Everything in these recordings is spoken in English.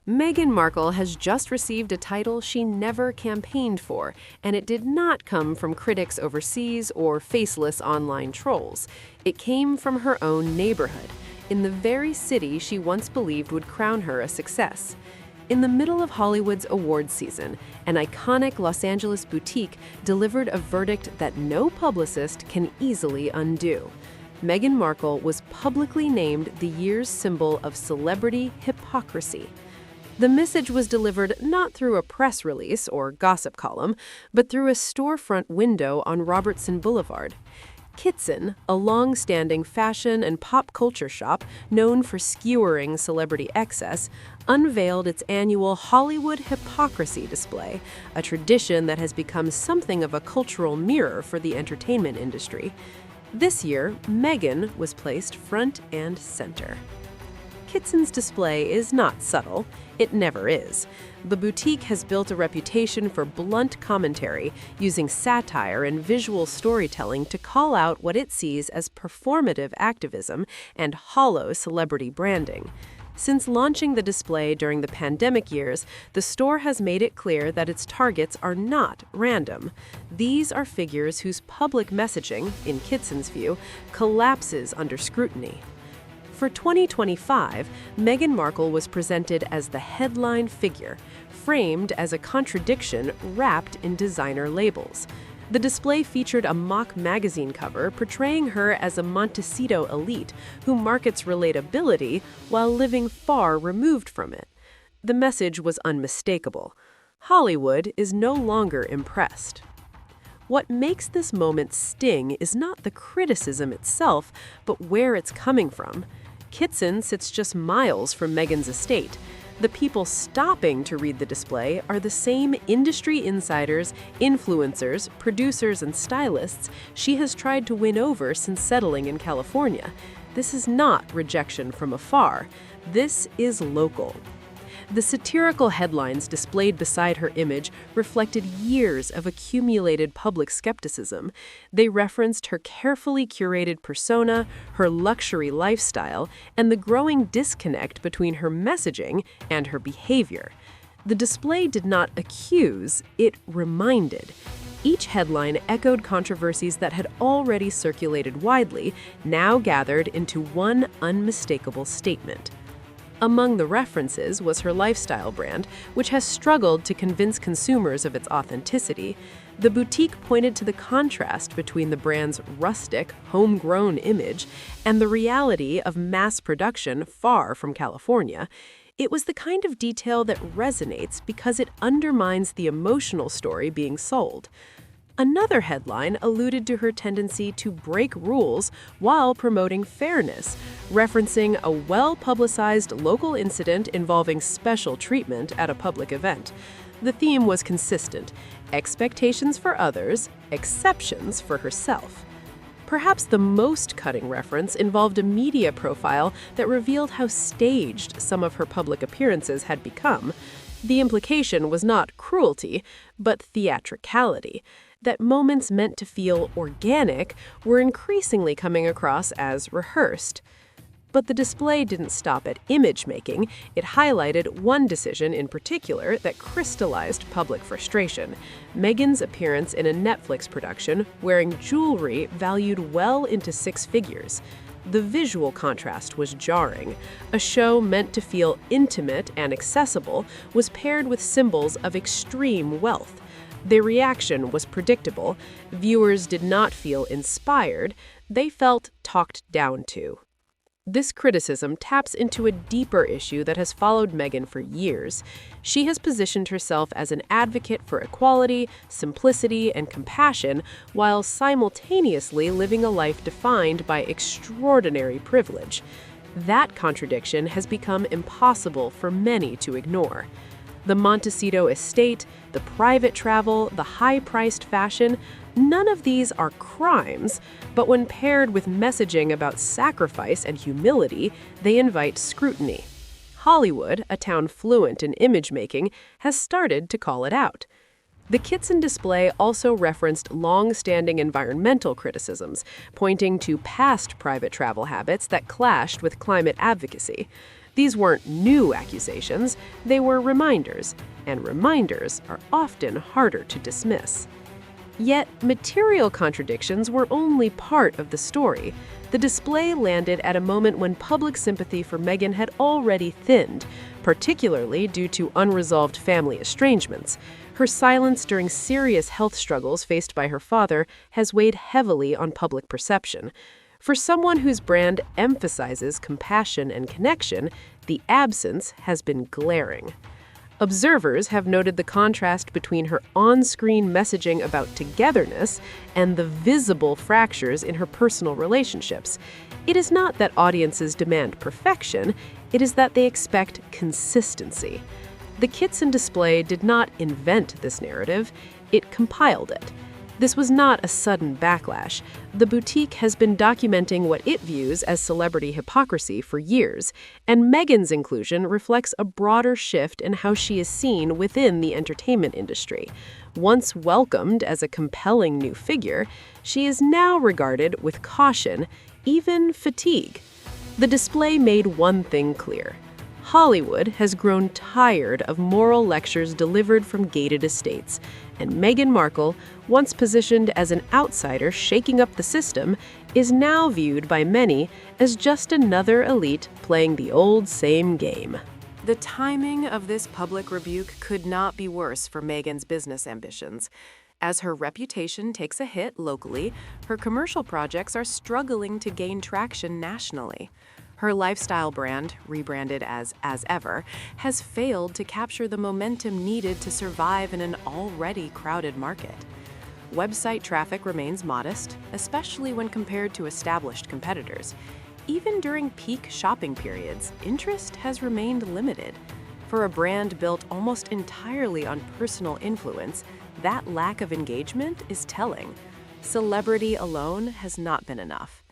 Meghan Markle has just received a title she never campaigned for, and it did not come from critics overseas or faceless online trolls. It came from her own neighborhood, in the very city she once believed would crown her a success. In the middle of Hollywood's awards season, an iconic Los Angeles boutique delivered a verdict that no publicist can easily undo. Meghan Markle was publicly named the year's symbol of celebrity hypocrisy. The message was delivered not through a press release or gossip column, but through a storefront window on Robertson Boulevard. Kitson, a long-standing fashion and pop culture shop known for skewering celebrity excess, unveiled its annual Hollywood Hypocrisy display, a tradition that has become something of a cultural mirror for the entertainment industry. This year, Meghan was placed front and center. Kitson's display is not subtle. It never is. The boutique has built a reputation for blunt commentary, using satire and visual storytelling to call out what it sees as performative activism and hollow celebrity branding. Since launching the display during the pandemic years, the store has made it clear that its targets are not random. These are figures whose public messaging, in Kitson's view, collapses under scrutiny. For 2025, Meghan Markle was presented as the headline figure, framed as a contradiction wrapped in designer labels. The display featured a mock magazine cover portraying her as a Montecito elite who markets relatability while living far removed from it. The message was unmistakable. Hollywood is no longer impressed. What makes this moment sting is not the criticism itself, but where it's coming from. Kitson sits just miles from Meghan's estate. The people stopping to read the display are the same industry insiders, influencers, producers, and stylists she has tried to win over since settling in California. This is not rejection from afar. This is local. The satirical headlines displayed beside her image reflected years of accumulated public skepticism. They referenced her carefully curated persona, her luxury lifestyle, and the growing disconnect between her messaging and her behavior. The display did not accuse, it reminded. Each headline echoed controversies that had already circulated widely, now gathered into one unmistakable statement. Among the references was her lifestyle brand, which has struggled to convince consumers of its authenticity. The boutique pointed to the contrast between the brand's rustic, homegrown image and the reality of mass production far from California. It was the kind of detail that resonates because it undermines the emotional story being sold. Another headline alluded to her tendency to break rules while promoting fairness, referencing a well-publicized local incident involving special treatment at a public event. The theme was consistent: expectations for others, exceptions for herself. Perhaps the most cutting reference involved a media profile that revealed how staged some of her public appearances had become. The implication was not cruelty, but theatricality, that moments meant to feel organic were increasingly coming across as rehearsed. But the display didn't stop at image-making. It highlighted one decision in particular that crystallized public frustration: Meghan's appearance in a Netflix production wearing jewelry valued well into six figures. The visual contrast was jarring. A show meant to feel intimate and accessible was paired with symbols of extreme wealth. Their reaction was predictable. Viewers did not feel inspired. They felt talked down to. This criticism taps into a deeper issue that has followed Meghan for years. She has positioned herself as an advocate for equality, simplicity, and compassion, while simultaneously living a life defined by extraordinary privilege. That contradiction has become impossible for many to ignore. The Montecito estate, the private travel, the high-priced fashion, none of these are crimes, but when paired with messaging about sacrifice and humility, they invite scrutiny. Hollywood, a town fluent in image-making, has started to call it out. The Kitson display also referenced long-standing environmental criticisms, pointing to past private travel habits that clashed with climate advocacy. These weren't new accusations, they were reminders, and reminders are often harder to dismiss. Yet, material contradictions were only part of the story. The display landed at a moment when public sympathy for Meghan had already thinned, particularly due to unresolved family estrangements. Her silence during serious health struggles faced by her father has weighed heavily on public perception. For someone whose brand emphasizes compassion and connection, the absence has been glaring. Observers have noted the contrast between her on-screen messaging about togetherness and the visible fractures in her personal relationships. It is not that audiences demand perfection, it is that they expect consistency. The Kitson display did not invent this narrative, it compiled it. This was not a sudden backlash. The boutique has been documenting what it views as celebrity hypocrisy for years, and Meghan's inclusion reflects a broader shift in how she is seen within the entertainment industry. Once welcomed as a compelling new figure, she is now regarded with caution, even fatigue. The display made one thing clear. Hollywood has grown tired of moral lectures delivered from gated estates, and Meghan Markle, once positioned as an outsider shaking up the system, is now viewed by many as just another elite playing the old same game. The timing of this public rebuke could not be worse for Meghan's business ambitions. As her reputation takes a hit locally, her commercial projects are struggling to gain traction nationally. Her lifestyle brand, rebranded as Ever, has failed to capture the momentum needed to survive in an already crowded market. Website traffic remains modest, especially when compared to established competitors. Even during peak shopping periods, interest has remained limited. For a brand built almost entirely on personal influence, that lack of engagement is telling. Celebrity alone has not been enough.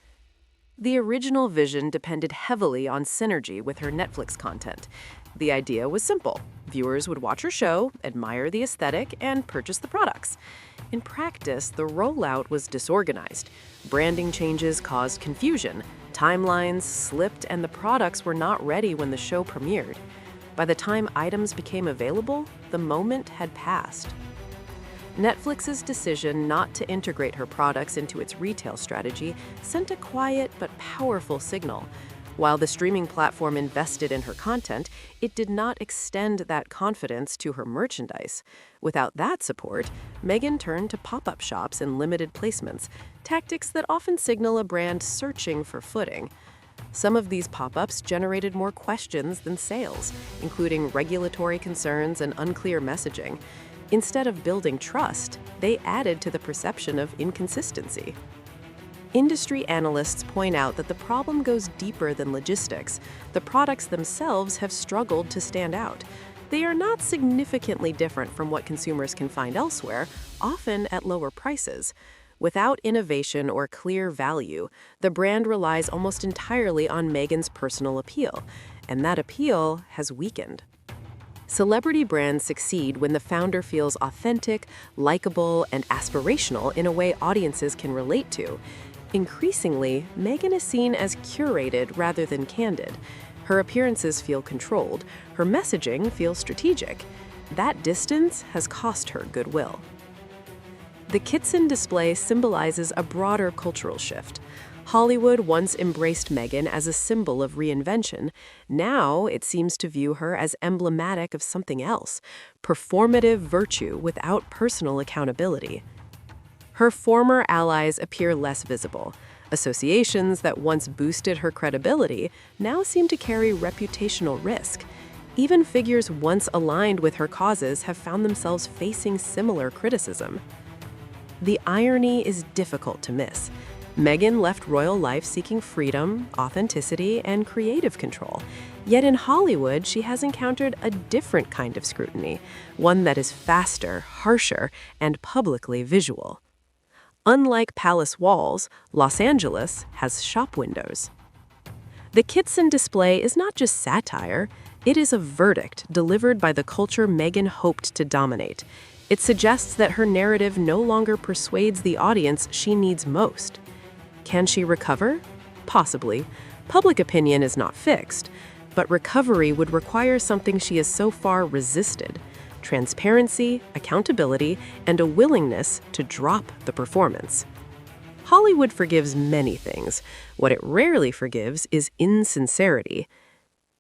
The original vision depended heavily on synergy with her Netflix content. The idea was simple. Viewers would watch her show, admire the aesthetic, and purchase the products. In practice, the rollout was disorganized. Branding changes caused confusion, timelines slipped, and the products were not ready when the show premiered. By the time items became available, the moment had passed. Netflix's decision not to integrate her products into its retail strategy sent a quiet but powerful signal. While the streaming platform invested in her content, it did not extend that confidence to her merchandise. Without that support, Meghan turned to pop-up shops and limited placements, tactics that often signal a brand searching for footing. Some of these pop-ups generated more questions than sales, including regulatory concerns and unclear messaging. Instead of building trust, they added to the perception of inconsistency. Industry analysts point out that the problem goes deeper than logistics. The products themselves have struggled to stand out. They are not significantly different from what consumers can find elsewhere, often at lower prices. Without innovation or clear value, the brand relies almost entirely on Meghan's personal appeal, and that appeal has weakened. Celebrity brands succeed when the founder feels authentic, likable, and aspirational in a way audiences can relate to. Increasingly, Meghan is seen as curated rather than candid. Her appearances feel controlled, her messaging feels strategic. That distance has cost her goodwill. The Kitson display symbolizes a broader cultural shift. Hollywood once embraced Meghan as a symbol of reinvention. Now it seems to view her as emblematic of something else, performative virtue without personal accountability. Her former allies appear less visible. Associations that once boosted her credibility now seem to carry reputational risk. Even figures once aligned with her causes have found themselves facing similar criticism. The irony is difficult to miss. Meghan left royal life seeking freedom, authenticity, and creative control. Yet in Hollywood, she has encountered a different kind of scrutiny, one that is faster, harsher, and publicly visual. Unlike palace walls, Los Angeles has shop windows. The Kitson display is not just satire, it is a verdict delivered by the culture Meghan hoped to dominate. It suggests that her narrative no longer persuades the audience she needs most. Can she recover? Possibly. Public opinion is not fixed. but recovery would require something she has so far resisted: transparency, accountability, and a willingness to drop the performance. Hollywood forgives many things. What it rarely forgives is insincerity.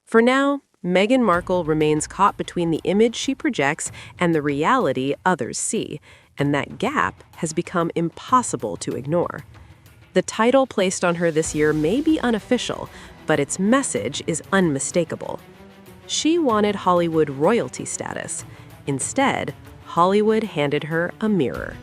For now, Meghan Markle remains caught between the image she projects and the reality others see, and that gap has become impossible to ignore. The title placed on her this year may be unofficial, but its message is unmistakable. She wanted Hollywood royalty status. Instead, Hollywood handed her a mirror.